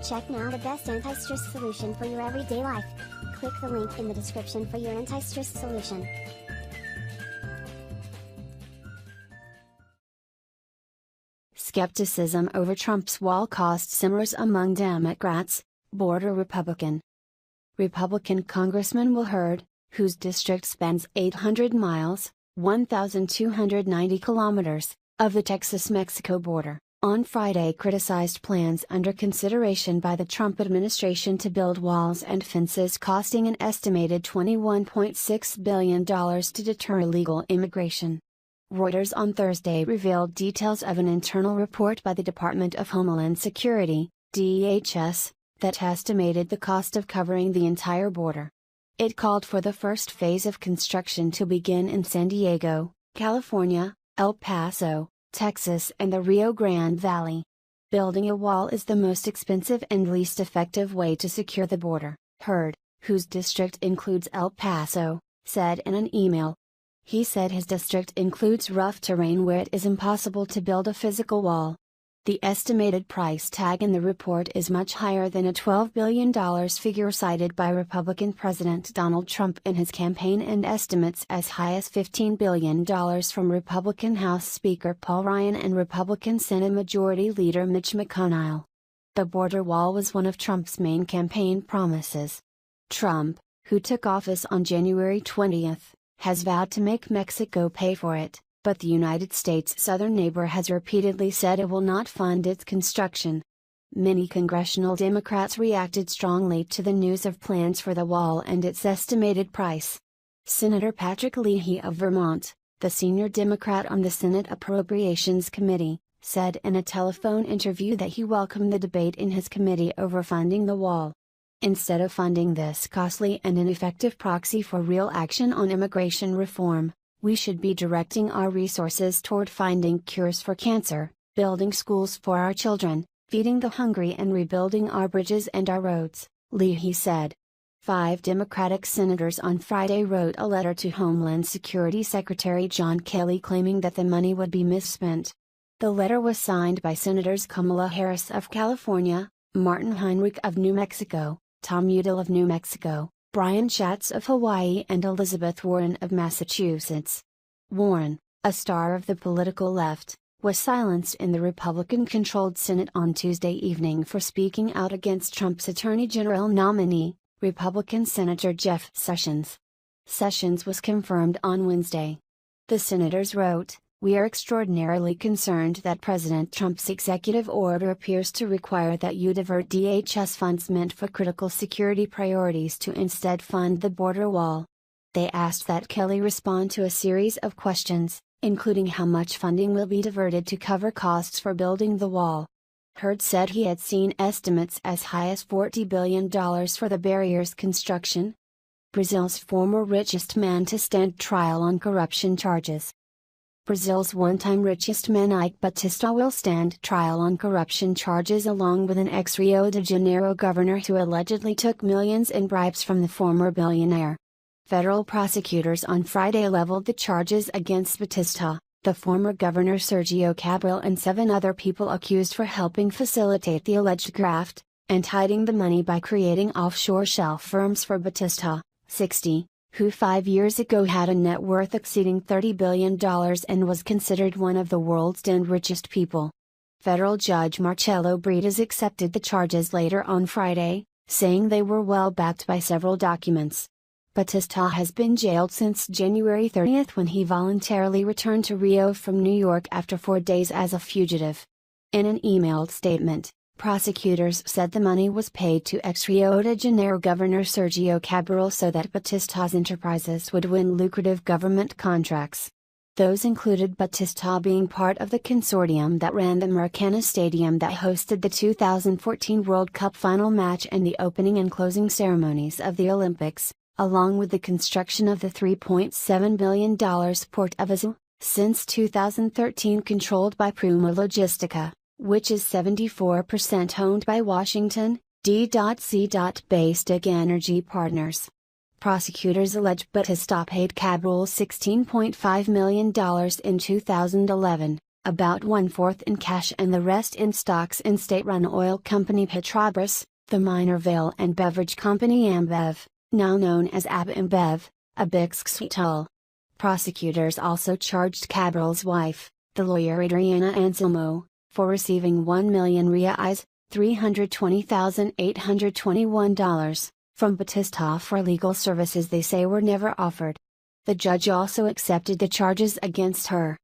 Check now the best anti-stress solution for your everyday life. Click the link in the description for your anti-stress solution. Skepticism over Trump's wall cost simmers among Democrats, border Republican. Republican Congressman Will Hurd, whose district spans 800 miles, 1,290 kilometers, of the Texas-Mexico border, on Friday criticized plans under consideration by the Trump administration to build walls and fences costing an estimated $21.6 billion to deter illegal immigration. Reuters on Thursday revealed details of an internal report by the Department of Homeland Security, DHS, that estimated the cost of covering the entire border. It called for the first phase of construction to begin in San Diego, California, El Paso, Texas and the Rio Grande Valley. Building a wall is the most expensive and least effective way to secure the border, Hurd, whose district includes El Paso, said in an email. He said his district includes rough terrain where it is impossible to build a physical wall. The estimated price tag in the report is much higher than a $12 billion figure cited by Republican President Donald Trump in his campaign and estimates as high as $15 billion from Republican House Speaker Paul Ryan and Republican Senate Majority Leader Mitch McConnell. The border wall was one of Trump's main campaign promises. Trump, who took office on January 20, has vowed to make Mexico pay for it, but the United States' southern neighbor has repeatedly said it will not fund its construction. Many congressional Democrats reacted strongly to the news of plans for the wall and its estimated price. Senator Patrick Leahy of Vermont, the senior Democrat on the Senate Appropriations Committee, said in a telephone interview that he welcomed the debate in his committee over funding the wall. Instead of funding this costly and ineffective proxy for real action on immigration reform, we should be directing our resources toward finding cures for cancer, building schools for our children, feeding the hungry and rebuilding our bridges and our roads, Leahy said. 5 Democratic senators on Friday wrote a letter to Homeland Security Secretary John Kelly claiming that the money would be misspent. The letter was signed by Senators Kamala Harris of California, Martin Heinrich of New Mexico, Tom Udall of New Mexico, Brian Schatz of Hawaii and Elizabeth Warren of Massachusetts. Warren, a star of the political left, was silenced in the Republican-controlled Senate on Tuesday evening for speaking out against Trump's Attorney General nominee, Republican Senator Jeff Sessions. Sessions was confirmed on Wednesday. The senators wrote, "We are extraordinarily concerned that President Trump's executive order appears to require that you divert DHS funds meant for critical security priorities to instead fund the border wall." They asked that Kelly respond to a series of questions, including how much funding will be diverted to cover costs for building the wall. Hurd said he had seen estimates as high as $40 billion for the barrier's construction. Brazil's former richest man to stand trial on corruption charges. Brazil's one-time richest man Ike Batista will stand trial on corruption charges along with an ex-Rio de Janeiro governor who allegedly took millions in bribes from the former billionaire. Federal prosecutors on Friday leveled the charges against Batista, the former governor Sergio Cabral and 7 other people accused for helping facilitate the alleged graft, and hiding the money by creating offshore shell firms for Batista, 60. Who 5 years ago had a net worth exceeding $30 billion and was considered one of the world's 10 richest people. Federal Judge Marcelo Bretas accepted the charges later on Friday, saying they were well backed by several documents. Batista has been jailed since January 30 when he voluntarily returned to Rio from New York after 4 days as a fugitive. In an emailed statement, prosecutors said the money was paid to ex-Rio de Janeiro Governor Sergio Cabral so that Batista's enterprises would win lucrative government contracts. Those included Batista being part of the consortium that ran the Maracana Stadium that hosted the 2014 World Cup final match and the opening and closing ceremonies of the Olympics, along with the construction of the $3.7 billion Port of Azul, since 2013 controlled by Pruma Logistica, which is 74% owned by Washington, D.C. Based Energy Partners. Prosecutors allege Batista paid Cabral $16.5 million in 2011, about 1/4 in cash and the rest in stocks in state-run oil company Petrobras, the Minervale and beverage company Ambev, now known as AB InBev, Abixxital. Prosecutors also charged Cabral's wife, the lawyer Adriana Anselmo, for receiving 1 million reais, $320,821, from Batista for legal services they say were never offered. The judge also accepted the charges against her.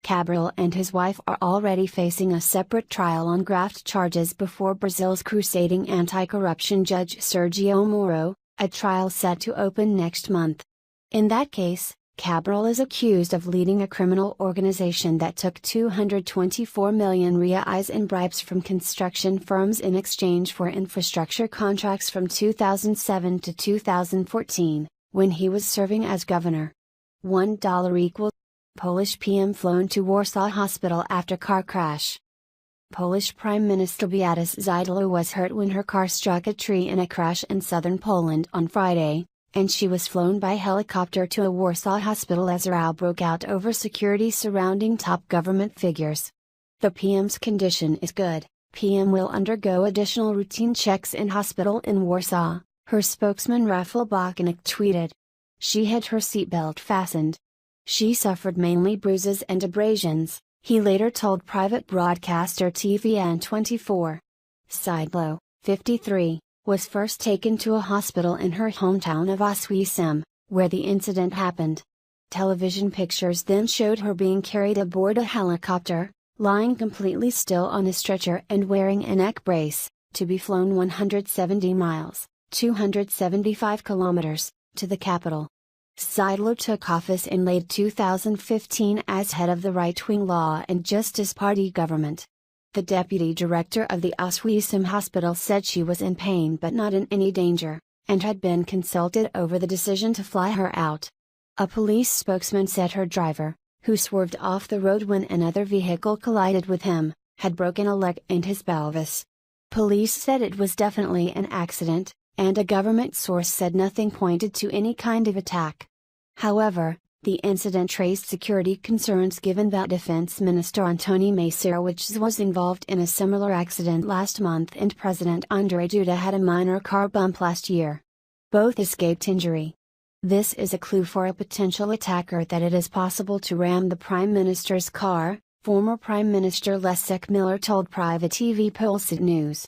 Cabral and his wife are already facing a separate trial on graft charges before Brazil's crusading anti-corruption judge Sergio Moro, a trial set to open next month. In that case, Cabral is accused of leading a criminal organization that took 224 million reais in bribes from construction firms in exchange for infrastructure contracts from 2007 to 2014, when he was serving as governor. $1 equals Polish PM flown to Warsaw Hospital after car crash. Polish Prime Minister Beata Szydło was hurt when her car struck a tree in a crash in southern Poland on Friday, and she was flown by helicopter to a Warsaw hospital as a row broke out over security surrounding top government figures. The PM's condition is good. PM will undergo additional routine checks in hospital in Warsaw, her spokesman Rafał Bochenek tweeted. She had her seatbelt fastened. She suffered mainly bruises and abrasions, he later told private broadcaster TVN24. Szydło, 53, was first taken to a hospital in her hometown of Oświęcim, where the incident happened. Television pictures then showed her being carried aboard a helicopter, lying completely still on a stretcher and wearing a neck brace, to be flown 170 miles, 275 kilometers, to the capital. Szydło took office in late 2015 as head of the right-wing Law and Justice Party government. The deputy director of the Oświęcim hospital said she was in pain but not in any danger, and had been consulted over the decision to fly her out. A police spokesman said her driver, who swerved off the road when another vehicle collided with him, had broken a leg and his pelvis. Police said it was definitely an accident, and a government source said nothing pointed to any kind of attack. However, the incident raised security concerns given that Defense Minister Antoni Macierewicz was involved in a similar accident last month and President Andrzej Duda had a minor car bump last year. Both escaped injury. This is a clue for a potential attacker that it is possible to ram the Prime Minister's car, former Prime Minister Leszek Miller told private TV Polsat News.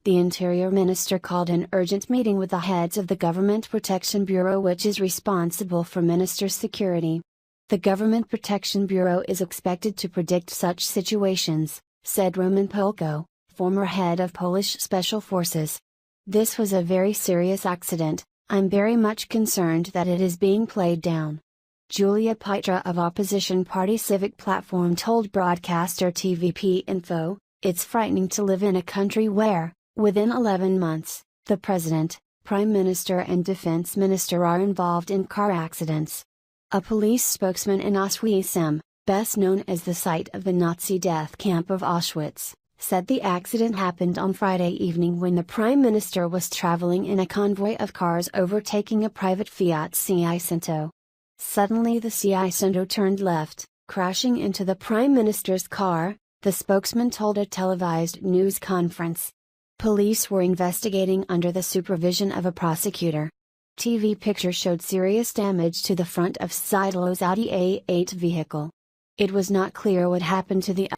The Interior Minister called an urgent meeting with the heads of the Government Protection Bureau, which is responsible for ministers' security. The Government Protection Bureau is expected to predict such situations, said Roman Polko, former head of Polish Special Forces. This was a very serious accident. I'm very much concerned that it is being played down. Julia Pietra of opposition party Civic Platform told broadcaster TVP Info, it's frightening to live in a country where, within 11 months, the President, Prime Minister and Defense Minister are involved in car accidents. A police spokesman in Oświęcim, best known as the site of the Nazi death camp of Auschwitz, said the accident happened on Friday evening when the Prime Minister was traveling in a convoy of cars overtaking a private Fiat Seicento. Suddenly the Seicento turned left, crashing into the Prime Minister's car, the spokesman told a televised news conference. Police were investigating under the supervision of a prosecutor. TV pictures showed serious damage to the front of Szydło's Audi A8 vehicle. It was not clear what happened to the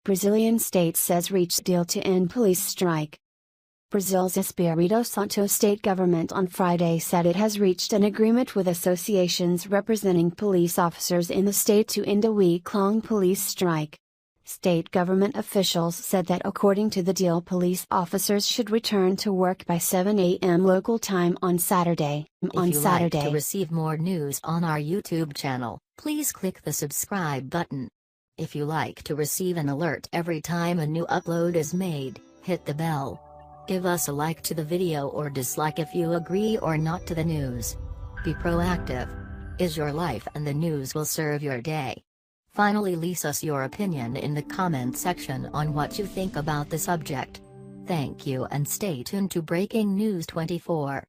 Brazilian state says reached deal to end police strike. Brazil's Espírito Santo state government on Friday said it has reached an agreement with associations representing police officers in the state to end a week-long police strike. State government officials said that according to the deal, police officers should return to work by 7 a.m. local time on Saturday. If you like to receive more news on our YouTube channel, please click the subscribe button. If you like to receive an alert every time a new upload is made, hit the bell. Give us a like to the video or dislike if you agree or not to the news. Be proactive. Is your life and the news will serve your day. Finally, leave us your opinion in the comment section on what you think about the subject. Thank you and stay tuned to Breaking News 24.